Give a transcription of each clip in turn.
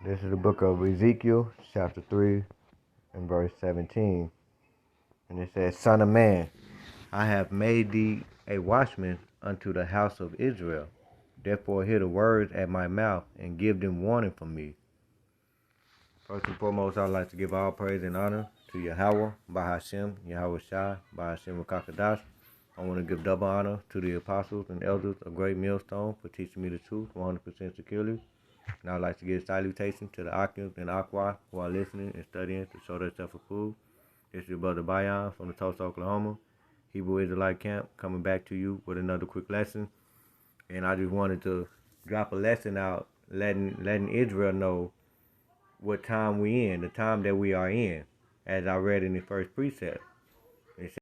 This is the book of Ezekiel, chapter 3, and verse 17. And it says, Son of man, I have made thee a watchman unto the house of Israel. Therefore hear the words at my mouth, and give them warning from me. First and foremost, I'd like to give all praise and honor to Yahweh, Bahashem, Yahweh Shai, Bahashem Rakakadash. I want to give double honor to the apostles and elders of Great Millstone for teaching me the truth 100% securely. And I'd like to give salutation to the Akims and Aqua who are listening and studying to show themselves approved. This is your brother Bayan from the Tulsa, Oklahoma, Hebrew Israelite camp, coming back to you with another quick lesson. And I just wanted to drop a lesson out, letting Israel know what time we in, the time that we are in, as I read in the first precept. It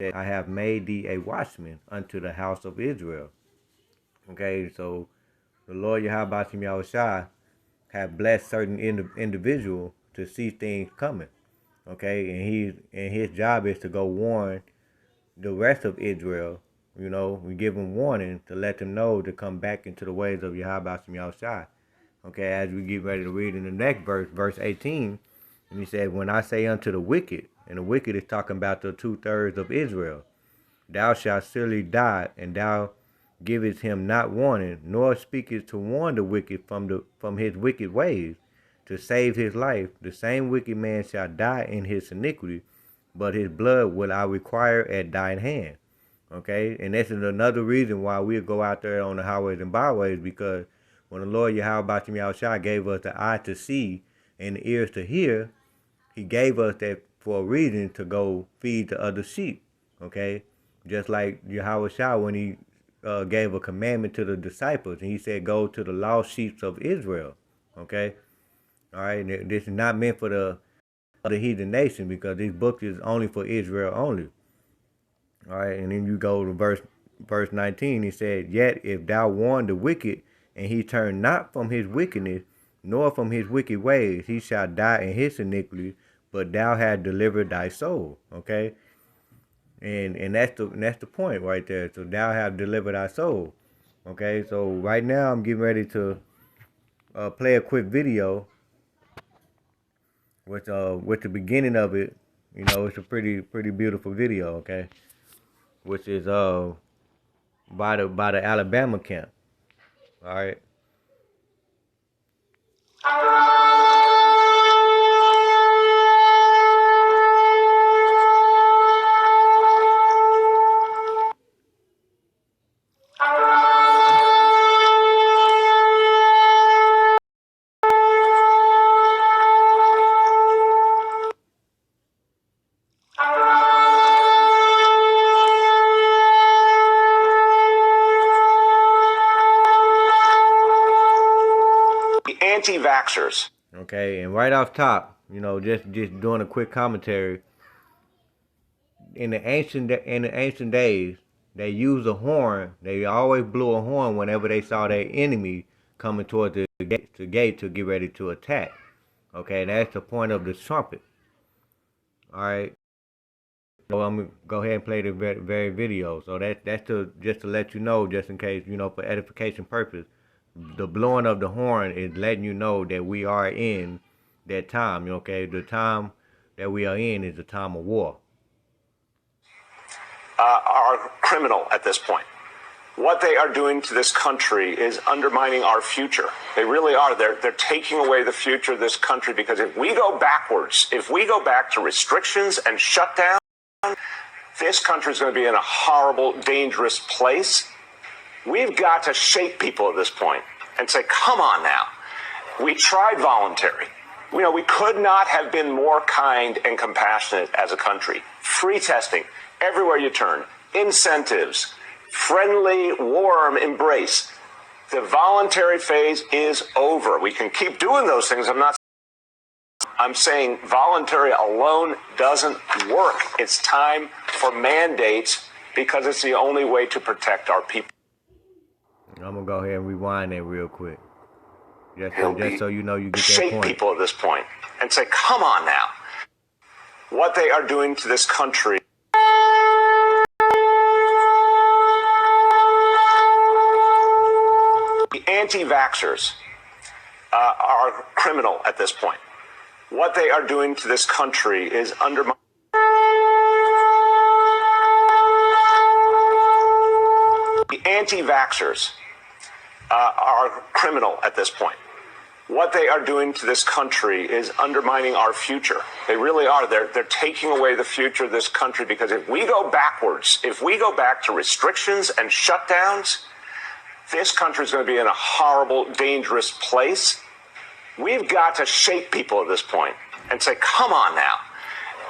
said, I have made thee a watchman unto the house of Israel. Okay, so the Lord Yahweh Yahushua have blessed certain individual to see things coming. Okay, and his job is to go warn the rest of Israel. You know, we give them warning to let them know to come back into the ways of Yahweh Yahushua. Okay, as we get ready to read in the next verse, verse 18, and he said, when I say unto the wicked, and the wicked is talking about the 2/3 of Israel, thou shalt surely die, and thou givest him not warning, nor speakest to warn the wicked from his wicked ways, to save his life. The same wicked man shall die in his iniquity, but his blood will I require at thine hand. Okay, and this is another reason why we go out there on the highways and byways, because when the Lord Yahweh Bashim Yahushua gave us the eye to see and the ears to hear, he gave us that for a reason to go feed the other sheep. Okay, just like Yahweh Shah when he gave a commandment to the disciples, and he said, go to the lost sheep of Israel. Okay, all right, and this is not meant for the heathen nation, because this book is only for Israel only. All right, and then you go to verse 19. He said, yet if thou warn the wicked, and he turn not from his wickedness, nor from his wicked ways, he shall die in his iniquity, but thou hast delivered thy soul. Okay, and that's the point right there. So thou have delivered thy soul. Okay, so right now I'm getting ready to play a quick video with the beginning of it. You know, it's a pretty beautiful video. Okay, which is by the Alabama camp. All right. Anti-vaxxers. Okay, and right off top, you know, just doing a quick commentary. In the ancient days, they used a horn. They always blew a horn whenever they saw their enemy coming toward the gate to get ready to attack. Okay, that's the point of the trumpet. All right. So I'm gonna go ahead and play the very video. So that's just to let you know, just in case, you know, for edification purpose. The blowing of the horn is letting you know that we are in that time. Okay, the time that we are in is the time of war. Are criminal at this point. What they are doing to this country is undermining our future. They really are. They're taking away the future of this country, because if we go backwards, if we go back to restrictions and shutdown, this country is going to be in a horrible, dangerous place. We've got to shake people at this point and say, come on now. We tried voluntary. You know, we could not have been more kind and compassionate as a country. Free testing everywhere you turn, incentives, friendly, warm embrace. The voluntary phase is over. We can keep doing those things. I'm saying voluntary alone doesn't work. It's time for mandates, because it's the only way to protect our people. I'm going to go ahead and rewind that real quick. Just so you know you get that point. Shake people at this point and say, come on now. What they are doing to this country. The anti-vaxxers are are criminal at this point. What they are doing to this country is undermining. The anti-vaxxers are criminal at this point. What they are doing to this country is undermining our future. They really are. They're taking away the future of this country, because if we go backwards, if we go back to restrictions and shutdowns, this country is going to be in a horrible, dangerous place. We've got to shake people at this point and say, come on now.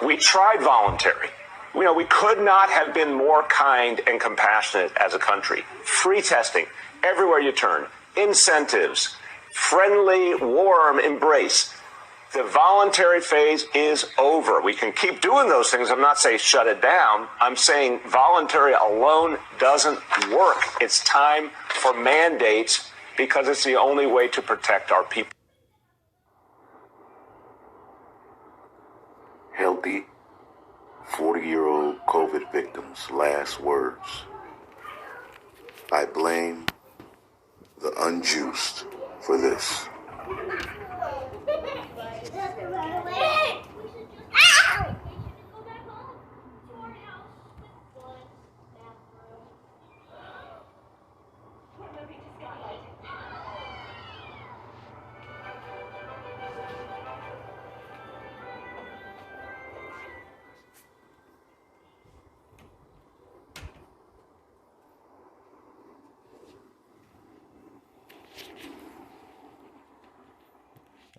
We tried voluntary. You know, we could not have been more kind and compassionate as a country. Free testing everywhere you turn, incentives, friendly, warm embrace. The voluntary phase is over. We can keep doing those things. I'm not saying shut it down. I'm saying voluntary alone doesn't work. It's time for mandates, because it's the only way to protect our people. Healthy 40-year-old COVID victims' last words. I blame the unjuiced for this.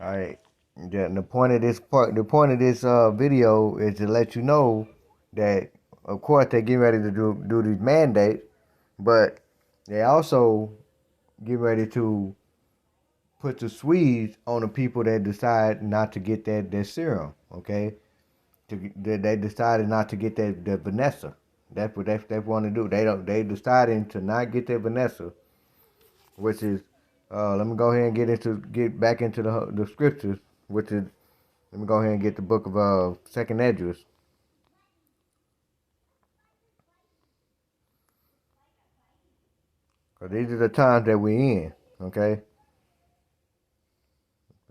All right. And the point of this video is to let you know that, of course, they're getting ready to do these mandates, but they also get ready to put the Swedes on the people that decide not to get that serum. Okay, they decided not to get that Vanessa. That's what they want to do. They deciding to not get that Vanessa, which is. Let me go ahead and get back into the scriptures, which is, let me go ahead and get the book of 2nd Esdras. Because these are the times that we're in, okay?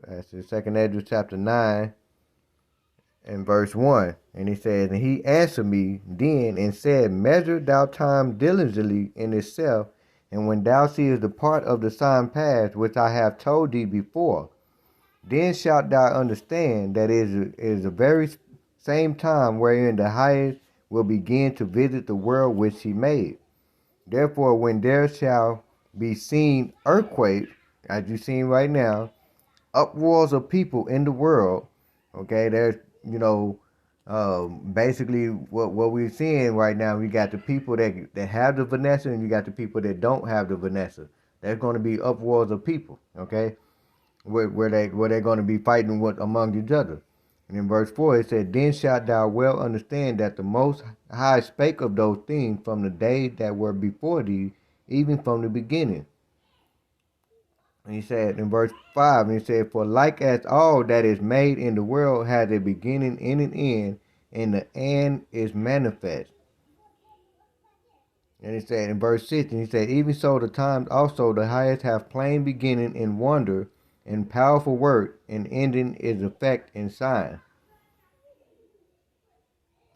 That's the 2nd Esdras chapter 9 and verse 1. And he says, and he answered me then and said, measure thou time diligently in itself, and when thou seest the part of the sign pass, which I have told thee before, then shalt thou understand that it is the very same time wherein the highest will begin to visit the world which he made. Therefore, when there shall be seen earthquakes, as you seen right now, uproars of people in the world, okay, there's, basically what we're seeing right now, we got the people that have the Vanessa, and you got the people that don't have the Vanessa. There's going to be uproars of people, okay, where they're going to be fighting among each other. And in verse 4 it said, then shalt thou well understand that the Most High spake of those things from the days that were before thee, even from the beginning. And he said in verse 5, and he said, for like as all that is made in the world has a beginning and an end, and the end is manifest. And he said in verse 6, and he said, even so the times also the highest have plain beginning in wonder, and powerful work, and ending is effect and sign.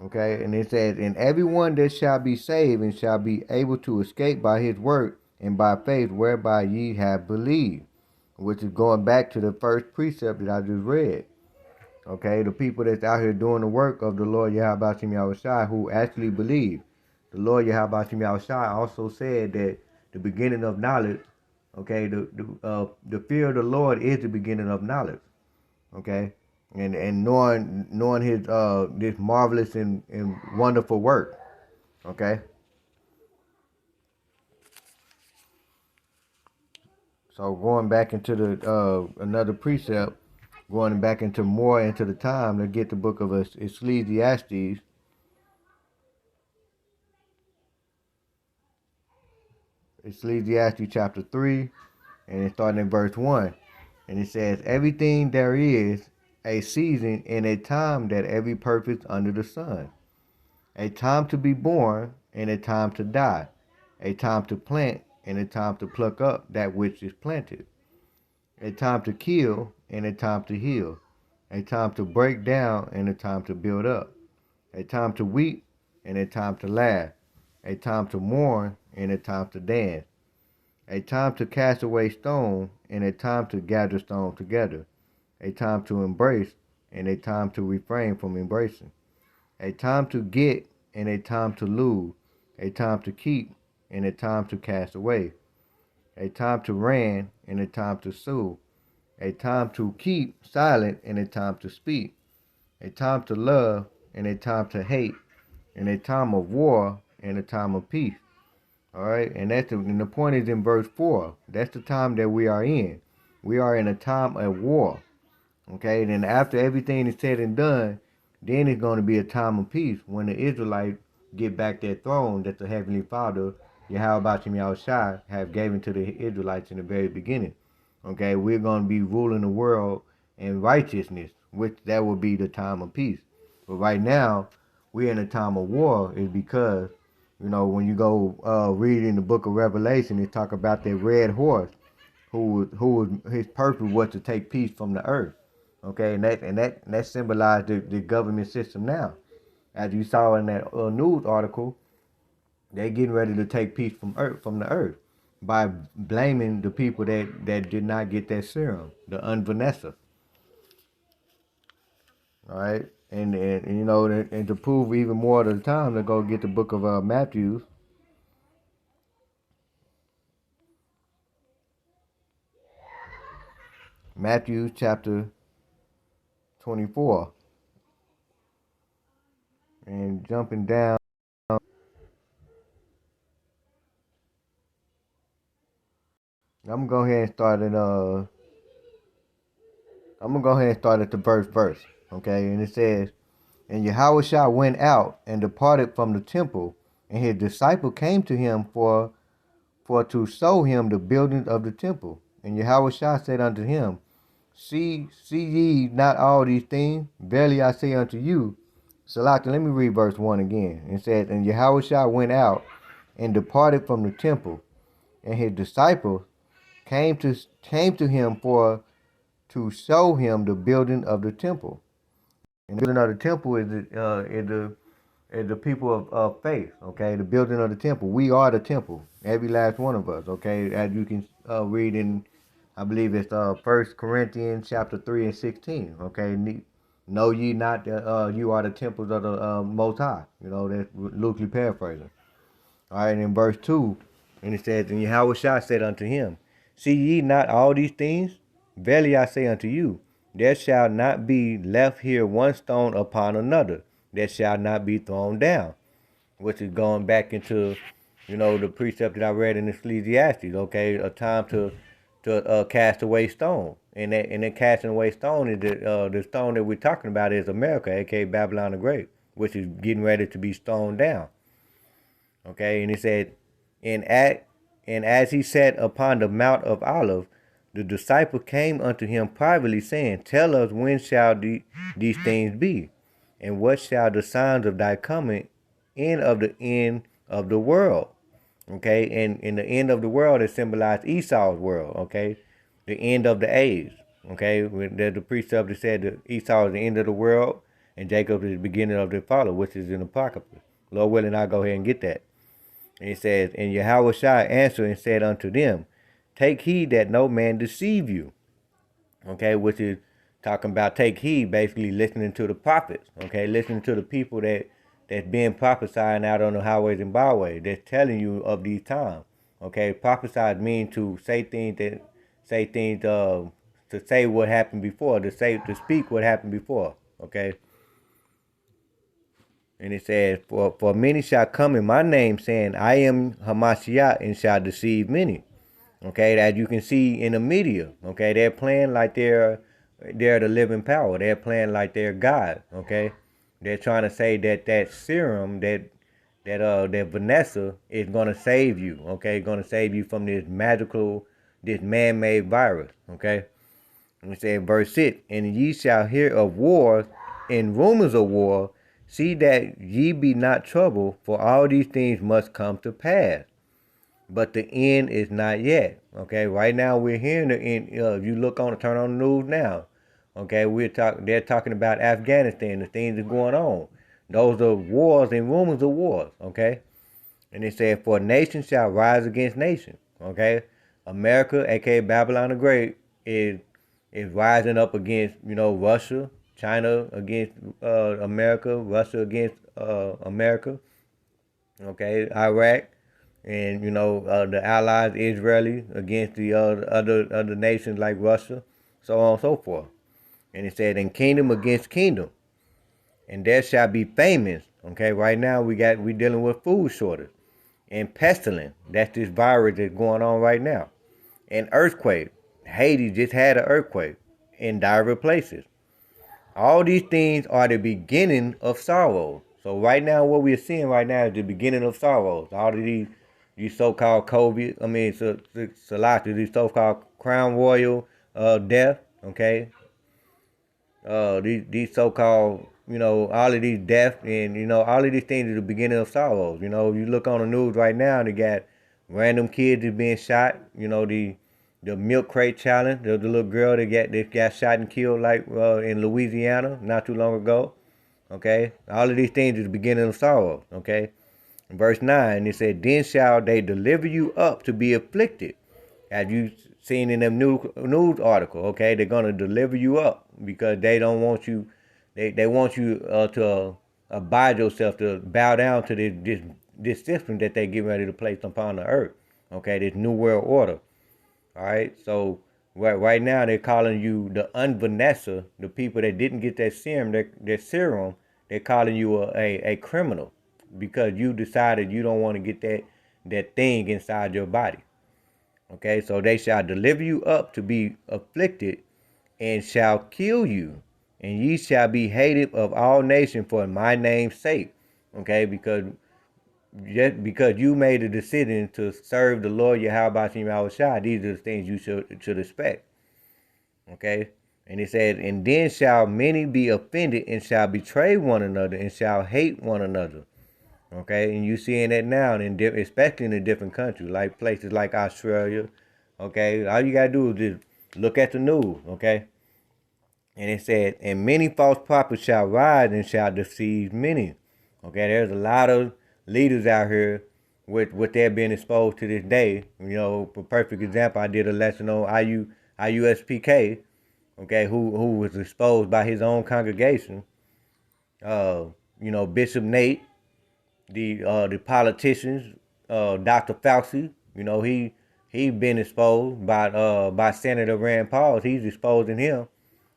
Okay, and it says, and everyone that shall be saved and shall be able to escape by his work and by faith whereby ye have believed, which is going back to the first precept that I just read. Okay, the people that's out here doing the work of the Lord Yahweh Shem Yahushai who actually believe. The Lord Yahweh Shem Yahushai also said that the beginning of knowledge, okay, the fear of the Lord is the beginning of knowledge. Okay, and knowing his this marvelous and wonderful work. Okay. So going back into the another precept, going back into the time to get the book of Ecclesiastes. Ecclesiastes chapter 3, and it's starting in verse 1. And it says, everything there is a season and a time that every purpose under the sun. A time to be born and a time to die. A time to plant and a time to pluck up that which is planted. A time to kill and a time to heal, a time to break down and a time to build up, a time to weep and a time to laugh, a time to mourn and a time to dance, a time to cast away stone and a time to gather stone together, a time to embrace and a time to refrain from embracing, a time to get and a time to lose, a time to keep and a time to cast away, a time to reign and a time to sue, a time to keep silent and a time to speak, a time to love and a time to hate, and a time of war and a time of peace. All right, and and the point is in verse 4. That's the time that we are in. We are in a time of war. Okay, and then after everything is said and done, then it's going to be a time of peace when the Israelites get back their throne that the Heavenly Father, Yahweh Yahushua, have given to the Israelites in the very beginning. Okay, we're going to be ruling the world in righteousness, which that will be the time of peace. But right now, we're in a time of war is because, when you go read in the book of Revelation, it talk about that red horse who his purpose was to take peace from the earth. Okay, and that symbolized the government system now. As you saw in that news article, they're getting ready to take peace from the earth by blaming the people that did not get that serum, the Vanessa. All right, and to prove even more of the time, to go get the book of Matthew. Matthew chapter 24. And jumping down, I'm gonna go ahead and start at the first verse. Okay, and it says, and Yahushua went out and departed from the temple, and his disciple came to him for to show him the buildings of the temple. And Yahushua said unto him, See ye not all these things? Verily I say unto you. Salaki, let me read verse 1 again. It says, and Yahushua went out and departed from the temple, and his disciples came to him for to show him the building of the temple. And the building of the temple is the people of faith. Okay, the building of the temple. We are the temple, every last one of us. Okay, as you can read in, I believe it's 1 Corinthians chapter 3 and 16. Okay, know ye not that you are the temples of the Most High. That's loosely paraphrasing. All right, in verse 2, and it says, and Yahushua said unto him, See ye not all these things? Verily I say unto you, there shall not be left here one stone upon another that shall not be thrown down. Which is going back into, the precept that I read in Ecclesiastes. Okay, a time to cast away stone, and that casting away stone is the stone that we're talking about is America, aka Babylon the Great, which is getting ready to be stoned down. Okay, and he said, and as he sat upon the Mount of Olives, the disciple came unto him privately, saying, Tell us when shall these things be, and what shall the signs of thy coming in of the end of the world? Okay, and in the end of the world is symbolized Esau's world. Okay, the end of the age. Okay, there's the precept that said that Esau is the end of the world and Jacob is the beginning of the follow, which is in Apocalypse. Lord willing, I'll go ahead and get that. And it says, and Yahushua answered and said unto them, Take heed that no man deceive you. Okay, which is talking about take heed, basically listening to the prophets. Okay, listening to the people that's been prophesying out on the highways and byways. That's telling you of these times. Okay, prophesy means to say things to say what happened before, to speak what happened before. Okay. And it says, for many shall come in my name, saying, I am Hamashiach, and shall deceive many. Okay, as you can see in the media, okay, they're playing like they're the living power. They're playing like they're God. Okay, they're trying to say that serum, that Vanessa is gonna save you. Okay, gonna save you from this man-made virus. Okay, and it says verse 6, and ye shall hear of wars and rumors of war. See that ye be not troubled, for all these things must come to pass. but the end is not yet. Okay, right now we're hearing the end. If you turn on the news now, okay, they're talking about Afghanistan, the things that are going on. Those are wars and rumors of wars. Okay, and it said, "For nation shall rise against nation." Okay, America, aka Babylon the Great, is rising up against Russia, China against America, Russia against America. Okay, Iraq, and the allies Israeli against the other nations like Russia, so on and so forth. And it said, "In kingdom against kingdom, and there shall be famines." Okay, right now we dealing with food shortage and pestilence. That's this virus that's going on right now. And earthquake. Haiti just had an earthquake in diverse places. All these things are the beginning of sorrow. So right now, what we're seeing right now is the beginning of sorrows. All of these so-called COVID, Salatu, these so-called crown royal death, okay? These so-called, all of these deaths and, all of these things are the beginning of sorrows. You look on the news right now, they got random kids that's being shot, the milk crate challenge, the little girl that got shot and killed like in Louisiana not too long ago. Okay, all of these things is the beginning of sorrow. Okay, verse 9 it said, "Then shall they deliver you up to be afflicted," as you seen in the news article. Okay, they're gonna deliver you up because they don't want you. They want you to abide yourself, to bow down to this system that they get ready to place upon the earth. Okay, this new world order. All right, so right now they're calling you the unvanessa, the people that didn't get that serum. They're calling you a criminal because you decided you don't want to get that thing inside your body. Okay, so they shall deliver you up to be afflicted, and shall kill you, and ye shall be hated of all nations for my name's sake. Okay, just because you made a decision to serve the Lord Yahweh Shai, these are the things you should expect. Okay? And it said, "And then shall many be offended, and shall betray one another, and shall hate one another." Okay? And you seeing that now, especially in the different countries, like places like Australia. Okay? All you got to do is just look at the news. Okay? And it said, "And many false prophets shall rise, and shall deceive many." Okay, there's a lot of leaders out here with what they're being exposed to this day. For perfect example, I did a lesson on IUSPK, okay, who was exposed by his own congregation. Bishop Nate, the politicians, Dr. Fauci, he been exposed by Senator Rand Paul. He's exposing him.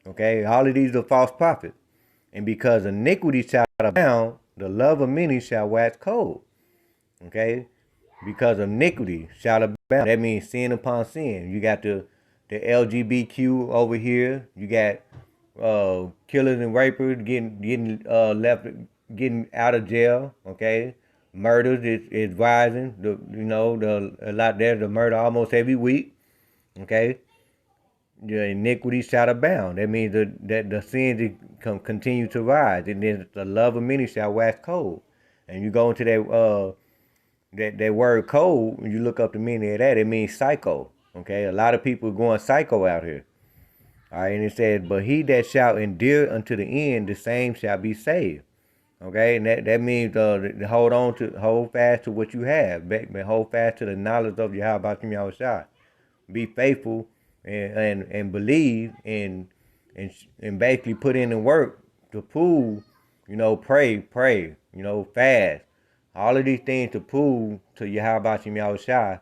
Okay, all of these are false prophets. And because iniquity shall abound, the love of many shall wax cold. Okay, because of iniquity shall abound. That means sin upon sin. You got the LGBTQ over here. You got killers and rapers getting out of jail. Okay, murders is rising. There's a murder almost every week. Okay, the iniquity shall abound. That means that the sins continue to rise, and then the love of many shall wax cold. And you go into that word cold, and you look up the meaning of that, it means psycho. Okay, a lot of people are going psycho out here. All right, and it says, "But he that shall endure unto the end, the same shall be saved." Okay, and that means hold fast to what you have, hold fast to the knowledge of Yahweh Shai. Be faithful and believe and basically put in the work to prove, pray, fast. All of these things to prove to Yahweh Shai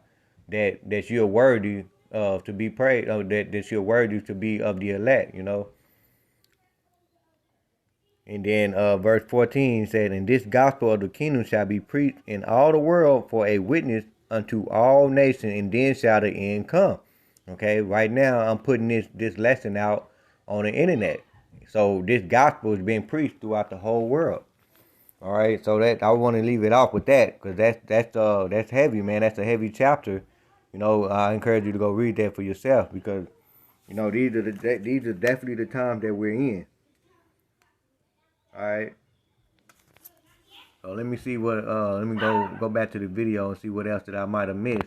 that you're worthy to be prayed, that you're worthy to be of the elect, And then verse 14 said, "And this gospel of the kingdom shall be preached in all the world for a witness unto all nations, and then shall the end come." Okay, right now I'm putting this lesson out on the internet. So this gospel is being preached throughout the whole world. All right, so that I want to leave it off with that because that's heavy, man. That's a heavy chapter. I encourage you to go read that for yourself because these are definitely the times that we're in. All right. So let me see let me go back to the video and see what else that I might have missed.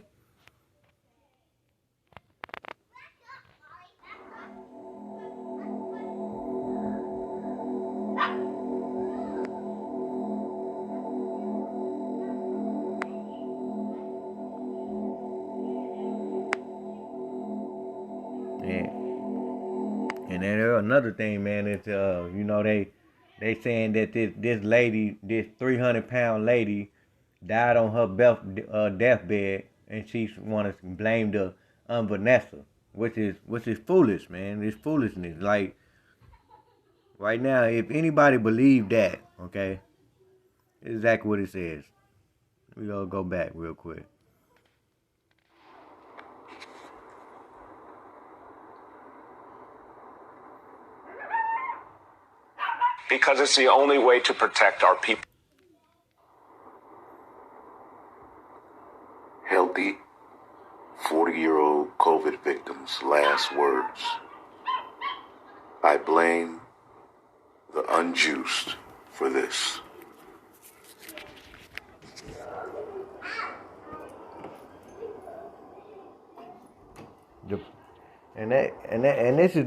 And then there's another thing, man. It's they saying that this lady, this 300-pound lady, died on her deathbed, and she want to blame the Vanessa, which is foolish, man. It's foolishness. Like right now, if anybody believe that, okay, it's exactly what it says. We gonna go back real quick. Because it's the only way to protect our people. Healthy 40-year-old COVID victim's last words. I blame the unjust for this. And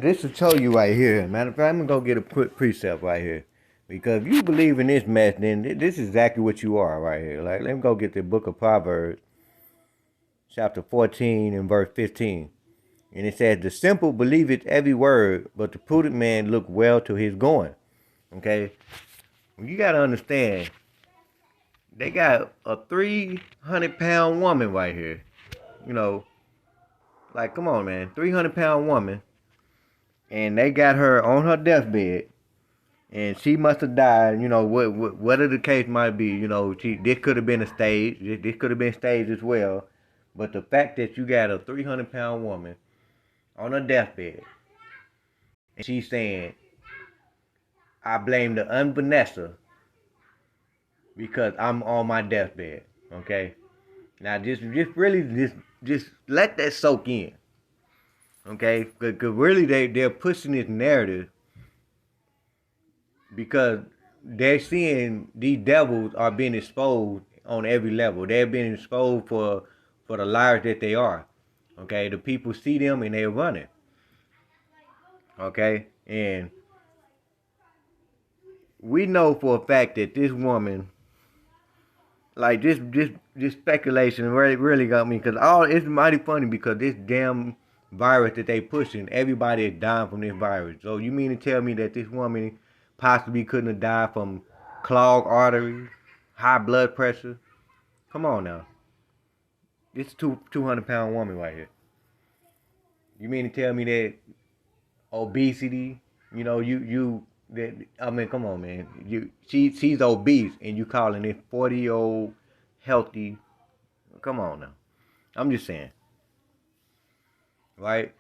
this will show you right here. Matter of fact, I'm gonna go get a precept right here, because if you believe in this mess, then this is exactly what you are right here. Like, let me go get the book of Proverbs, chapter 14 and verse 15, and it says, "The simple believeth every word, but the prudent man look well to his going." Okay, you gotta understand. They got a 300-pound woman right here. You know, like, come on, man, 300-pound woman. And they got her on her deathbed, and she must have died. Whatever the case might be. This could have been a stage. This could have been staged as well. But the fact that you got a 300-pound woman on her deathbed, and she's saying, "I blame the Vanessa because I'm on my deathbed." Okay, now just really just let that soak in. Okay, because really they're pushing this narrative because they're seeing these devils are being exposed on every level. They're being exposed for the liars that they are. Okay, the people see them and they're running. Okay, and we know for a fact that this woman, like this speculation really got me, because it's mighty funny, because this damn virus that they pushing, everybody is dying from this virus. So you mean to tell me that this woman possibly couldn't have died from clogged arteries, high blood pressure? Come on now. This is 200-pound woman right here. You mean to tell me that obesity, I mean, come on, man. She's obese, and you calling it 40-year-old healthy? Come on now. I'm just saying, right?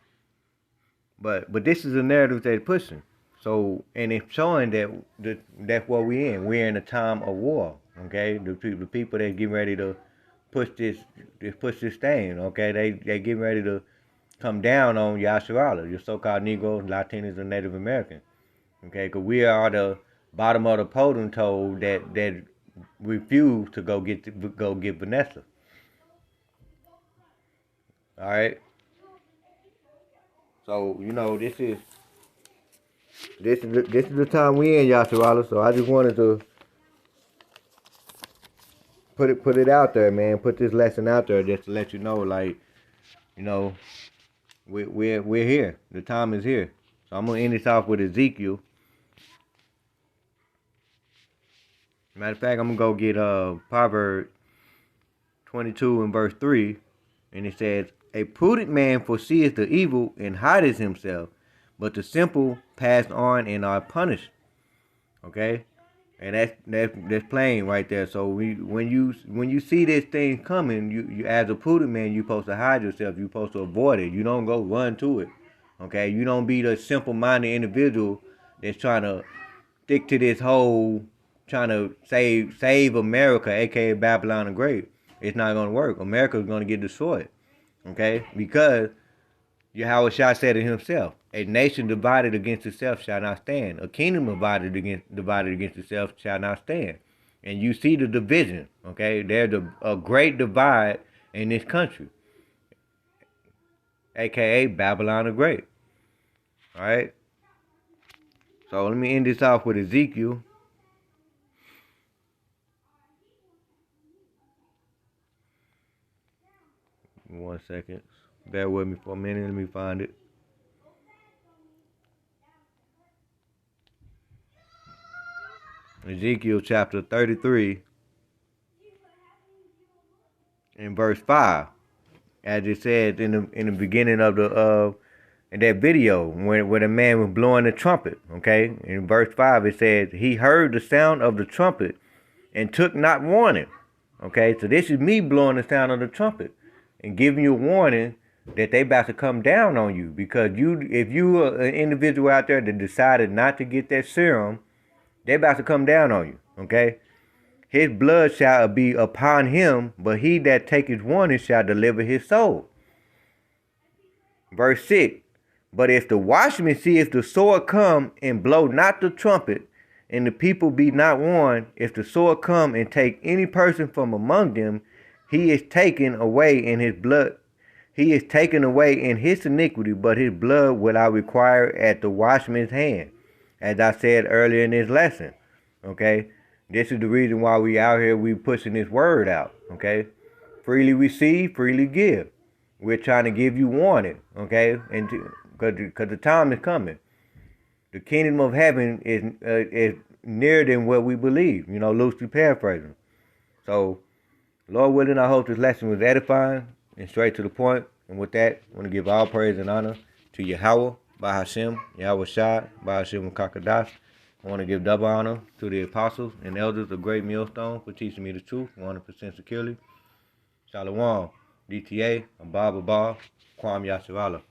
But this is a narrative they're pushing. So, and it's showing that's what we're in. We're in a time of war. Okay, the people that getting ready to push this thing. Okay, they getting ready to come down on Yasharala, your so-called Negroes, Latinos, and Native Americans. Okay, because we are the bottom of the totem pole that refuse to go get Vanessa. All right. So this is the time we in, Yasharala. So I just wanted to put it out there, man. Put this lesson out there just to let you know, like, we're here. The time is here. So I'm gonna end this off with Ezekiel. Matter of fact, I'm gonna go get Proverbs 22 and verse 3, and it says, "A prudent man foreseeth the evil and hideth himself, but the simple pass on and are punished." Okay, and that's plain right there. So when you see this thing coming, you as a prudent man, you supposed to hide yourself. You supposed to avoid it. You don't go run to it. Okay, you don't be the simple-minded individual that's trying to stick to this whole trying to save America, aka Babylon the Great. It's not gonna work. America's gonna get destroyed. Okay, because Yahweh Shah said it himself. A nation divided against itself shall not stand. A kingdom divided against itself shall not stand. And you see the division, okay? There's a great divide in this country, aka Babylon the Great. All right? So let me end this off with Ezekiel. One second. Bear with me for a minute. Let me find it. Ezekiel chapter 33 and verse 5. As it said in the beginning of the in that video when the man was blowing the trumpet. Okay, in verse 5 it says he heard the sound of the trumpet and took not warning. Okay, so this is me blowing the sound of the trumpet and giving you a warning that they about to come down on you, because if you are an individual out there that decided not to get that serum, they about to come down on you. Okay, his blood shall be upon him, but he that taketh warning shall deliver his soul. Verse 6. But if the watchman seeth the sword come and blow not the trumpet, and the people be not warned, if the sword come and take any person from among them, he is taken away in his blood. He is taken away in his iniquity, but his blood will I require at the watchman's hand, as I said earlier in this lesson. Okay, this is the reason why we out here, we pushing this word out. Okay, freely receive, freely give. We're trying to give you warning. Okay, and because the time is coming. The kingdom of heaven is nearer than what we believe, loosely paraphrasing. So, Lord willing, I hope this lesson was edifying and straight to the point. And with that, I want to give all praise and honor to Yahweh, by Hashem, Yahweh Shai, by Hashem Kakadash. I want to give double honor to the apostles and elders of Great Millstone for teaching me the truth 100% securely. Shalom, DTA, Abba, Kwam Yasharallah.